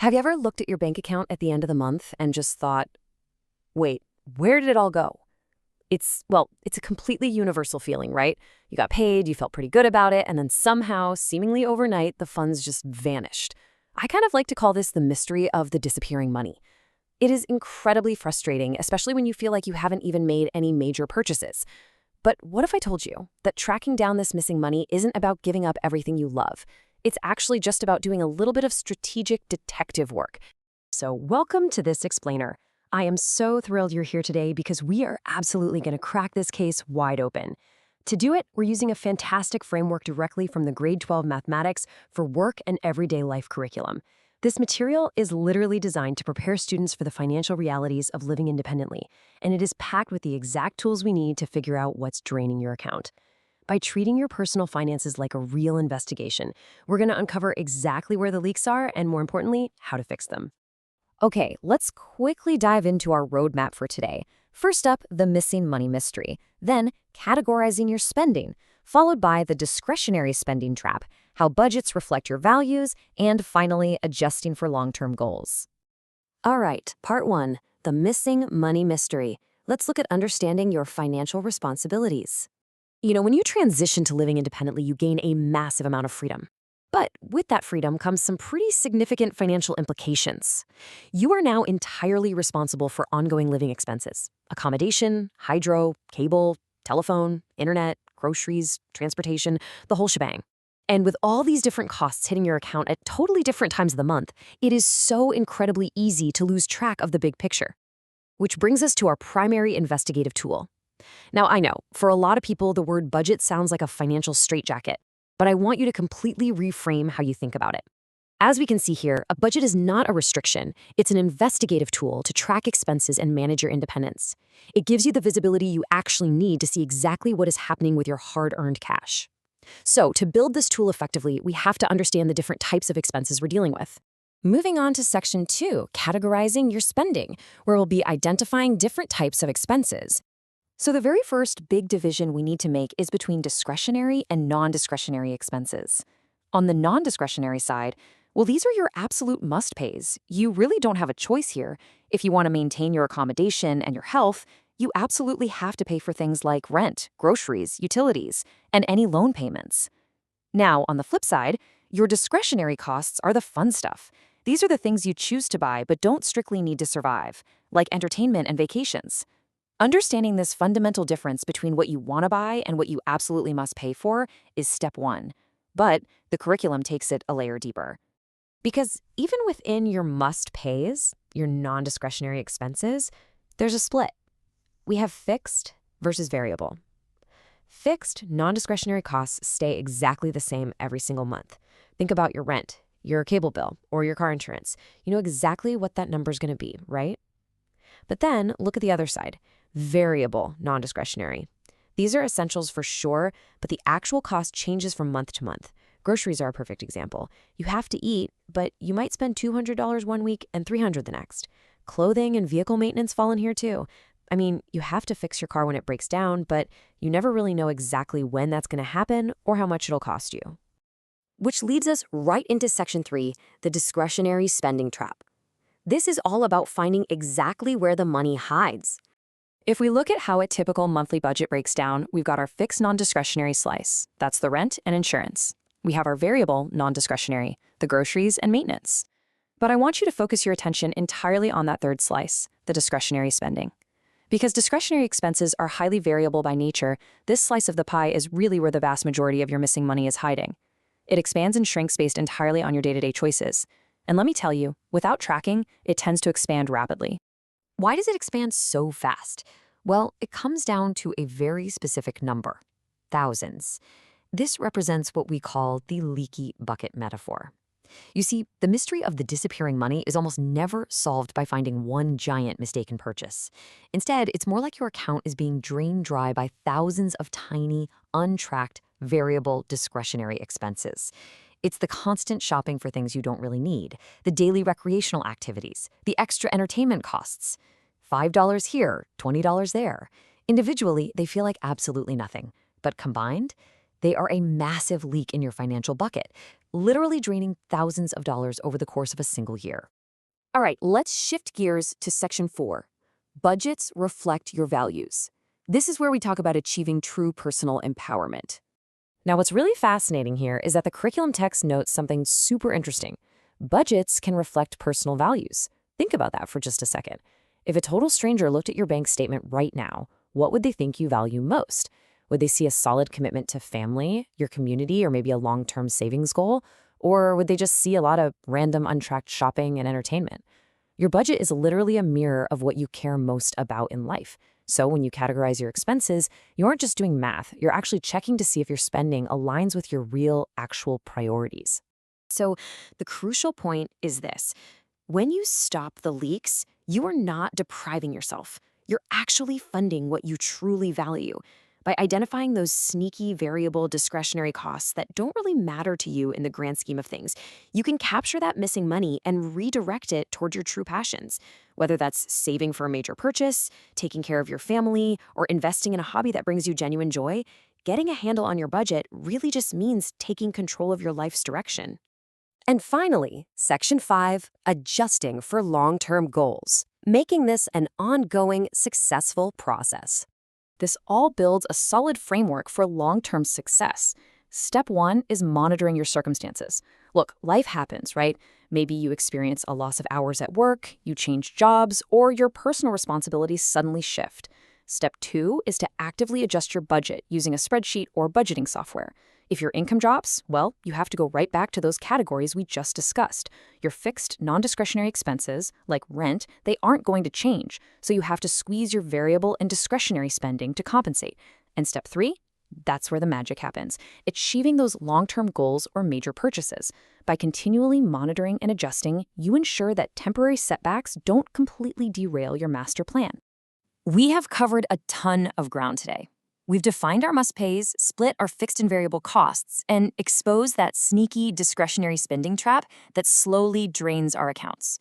Have you ever looked at your bank account at the end of the month and just thought, wait, where did it all go? It's a completely universal feeling, right? You got paid, you felt pretty good about it, and then somehow, seemingly overnight, the funds just vanished. I kind of like to call this the mystery of the disappearing money. It is incredibly frustrating, especially when you feel like you haven't even made any major purchases. But what if I told you that tracking down this missing money isn't about giving up everything you love? It's actually just about doing a little bit of strategic detective work. So welcome to This Explainer. I am so thrilled you're here today because we are absolutely going to crack this case wide open. To do it, we're using a fantastic framework directly from the Grade 12 Mathematics for Work and Everyday Life curriculum. This material is literally designed to prepare students for the financial realities of living independently, and it is packed with the exact tools we need to figure out what's draining your account. By treating your personal finances like a real investigation, we're going to uncover exactly where the leaks are and, more importantly, how to fix them. Okay, let's quickly dive into our roadmap for today. First up, the missing money mystery, then categorizing your spending, followed by the discretionary spending trap, how budgets reflect your values, and finally, adjusting for long-term goals. All right, part one, the missing money mystery. Let's look at understanding your financial responsibilities. When you transition to living independently, you gain a massive amount of freedom. But with that freedom comes some pretty significant financial implications. You are now entirely responsible for ongoing living expenses: accommodation, hydro, cable, telephone, internet, groceries, transportation, the whole shebang. And with all these different costs hitting your account at totally different times of the month, it is so incredibly easy to lose track of the big picture. Which brings us to our primary investigative tool. Now, I know, for a lot of people, the word budget sounds like a financial straitjacket, but I want you to completely reframe how you think about it. As we can see here, a budget is not a restriction. It's an investigative tool to track expenses and manage your independence. It gives you the visibility you actually need to see exactly what is happening with your hard-earned cash. So, to build this tool effectively, we have to understand the different types of expenses we're dealing with. Moving on to Section 2, categorizing your spending, where we'll be identifying different types of expenses. So the very first big division we need to make is between discretionary and non-discretionary expenses. On the non-discretionary side, well, these are your absolute must-pays. You really don't have a choice here. If you want to maintain your accommodation and your health, you absolutely have to pay for things like rent, groceries, utilities, and any loan payments. Now, on the flip side, your discretionary costs are the fun stuff. These are the things you choose to buy but don't strictly need to survive, like entertainment and vacations. Understanding this fundamental difference between what you want to buy and what you absolutely must pay for is step one. But the curriculum takes it a layer deeper. Because even within your must-pays, your non-discretionary expenses, there's a split. We have fixed versus variable. Fixed, non-discretionary costs stay exactly the same every single month. Think about your rent, your cable bill, or your car insurance. You know exactly what that number is going to be, right? But then look at the other side. Variable, non-discretionary. These are essentials for sure, but the actual cost changes from month to month. Groceries are a perfect example. You have to eat, but you might spend $200 one week and $300 the next. Clothing and vehicle maintenance fall in here too. I mean, you have to fix your car when it breaks down, but you never really know exactly when that's going to happen or how much it'll cost you. Which leads us right into Section 3, the discretionary spending trap. This is all about finding exactly where the money hides. If we look at how a typical monthly budget breaks down, we've got our fixed non-discretionary slice. That's the rent and insurance. We have our variable non-discretionary, the groceries and maintenance. But I want you to focus your attention entirely on that third slice, the discretionary spending. Because discretionary expenses are highly variable by nature, this slice of the pie is really where the vast majority of your missing money is hiding. It expands and shrinks based entirely on your day-to-day choices. And let me tell you, without tracking, it tends to expand rapidly. Why does it expand so fast? Well, it comes down to a very specific number: thousands. This represents what we call the leaky bucket metaphor. You see, the mystery of the disappearing money is almost never solved by finding one giant mistaken purchase. Instead, it's more like your account is being drained dry by thousands of tiny, untracked, variable discretionary expenses. It's the constant shopping for things you don't really need, the daily recreational activities, the extra entertainment costs. $5 here, $20 there. Individually, they feel like absolutely nothing. But combined, they are a massive leak in your financial bucket. literally draining thousands of dollars over the course of a single year. All right, let's shift gears to Section 4. Budgets reflect your values. This is where we talk about achieving true personal empowerment. Now, what's really fascinating here is that the curriculum text notes something super interesting. Budgets can reflect personal values. Think about that for just a second. If a total stranger looked at your bank statement right now, what would they think you value most? Would they see a solid commitment to family, your community, or maybe a long-term savings goal? Or would they just see a lot of random untracked shopping and entertainment? Your budget is literally a mirror of what you care most about in life. So when you categorize your expenses, you aren't just doing math, you're actually checking to see if your spending aligns with your real, actual priorities. So the crucial point is this. When you stop the leaks, you are not depriving yourself. You're actually funding what you truly value. By identifying those sneaky, variable, discretionary costs that don't really matter to you in the grand scheme of things, you can capture that missing money and redirect it toward your true passions. Whether that's saving for a major purchase, taking care of your family, or investing in a hobby that brings you genuine joy, getting a handle on your budget really just means taking control of your life's direction. And finally, Section 5, adjusting for long-term goals, making this an ongoing, successful process. This all builds a solid framework for long-term success. Step 1 is monitoring your circumstances. Look, life happens, right? Maybe you experience a loss of hours at work, you change jobs, or your personal responsibilities suddenly shift. Step 2 is to actively adjust your budget using a spreadsheet or budgeting software. If your income drops, well, you have to go right back to those categories we just discussed. Your fixed, non-discretionary expenses, like rent, they aren't going to change, so you have to squeeze your variable and discretionary spending to compensate. And step 3? That's where the magic happens. Achieving those long-term goals or major purchases. By continually monitoring and adjusting, you ensure that temporary setbacks don't completely derail your master plan. We have covered a ton of ground today. We've defined our must-pays, split our fixed and variable costs, and exposed that sneaky discretionary spending trap that slowly drains our accounts.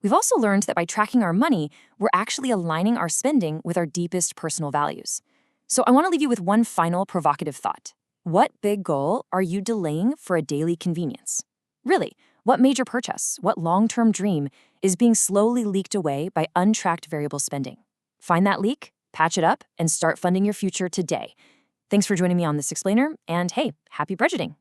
We've also learned that by tracking our money, we're actually aligning our spending with our deepest personal values. So I want to leave you with one final provocative thought. What big goal are you delaying for a daily convenience? Really, what major purchase, what long-term dream is being slowly leaked away by untracked variable spending? Find that leak, patch it up, and start funding your future today. Thanks for joining me on this explainer, and hey, happy budgeting!